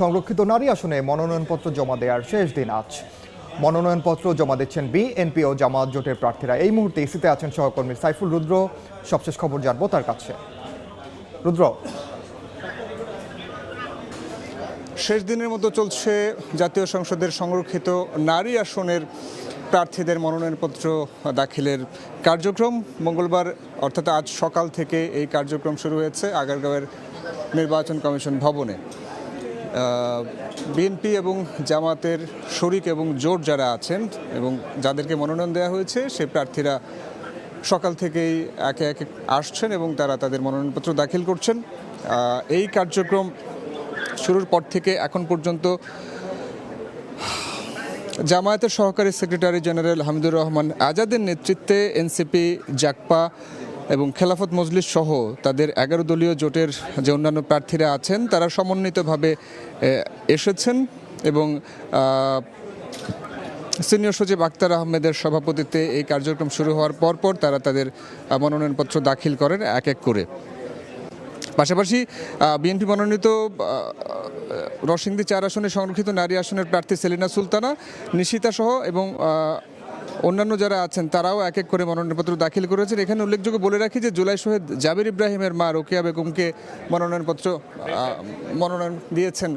সংরক্ষিত নারী আসনে মনোনয়নপত্র জমা দেওয়ার শেষ দিন আজ। মনোনয়নপত্র জমা দিচ্ছেন বিএনপি ও জামায়াত জোটের প্রার্থীরা। এই মুহূর্তে ইসিতে আছেন সহকর্মী সাইফুল রুদ্র। সবশেষ খবর জানবো তার কাছে। রুদ্র, শেষ দিনের মতো চলছে জাতীয় সংসদের সংরক্ষিত নারী আসনের প্রার্থীদের মনোনয়নপত্র দাখিলের কার্যক্রম। মঙ্গলবার অর্থাৎ আজ সকাল থেকে এই কার্যক্রম শুরু হয়েছে আগারগাঁওয়ের নির্বাচন কমিশন ভবনে। বিএনপি এবং জামাতের শরিক এবং জোট যারা আছেন এবং যাদেরকে মনোনয়ন দেওয়া হয়েছে সেই প্রার্থীরা সকাল থেকেই একে একে আসছেন এবং তারা তাদের মনোনয়নপত্র দাখিল করছেন। এই কার্যক্রম শুরুর পর থেকে এখন পর্যন্ত জামায়াতের সহকারী সেক্রেটারি জেনারেল হামিদুর রহমান আজাদের নেতৃত্বে এনসিপি, জাকপা এবং খেলাফত মজলিস সহ তাদের 11 দলীয় জোটের যে অন্যান্য প্রার্থীরা আছেন তারা সমন্বিতভাবে এসেছেন এবং সিনিয়র সচিব আক্তার আহমেদের সভাপতিত্বে এই কার্যক্রম শুরু হওয়ার পরপর তারা তাদের মনোনয়নপত্র দাখিল করেন এক এক করে। পাশাপাশি বিএনপি মনোনীত নরসিংদী 4 আসনে সংরক্ষিত নারী আসনের প্রার্থী সেলিনা সুলতানা, নিশিতা সহ এবং অন্যান্য যারা আছেন তারাও এক এক করে মনোনয়নপত্র দাখিল করেছেন। এখানে উল্লেখযোগ্য বলে রাখি যে জুলাই শহীদ জাবির ইব্রাহিমের মা রোকেয়া বেগমকে মনোনয়ন দিয়েছেন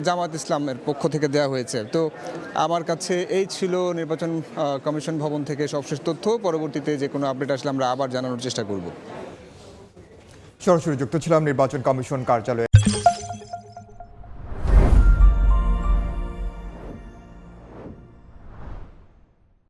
জামাত ইসলামের পক্ষ থেকে দেওয়া হয়েছে। তো আমার কাছে এই ছিল নির্বাচন কমিশন ভবন থেকে সবশেষ তথ্য। পরবর্তীতে যে কোনো আপডেট আসলে আমরা আবার জানানোর চেষ্টা করব। সরাসরি যুক্ত ছিলাম নির্বাচন কমিশন কার্যালয়ে।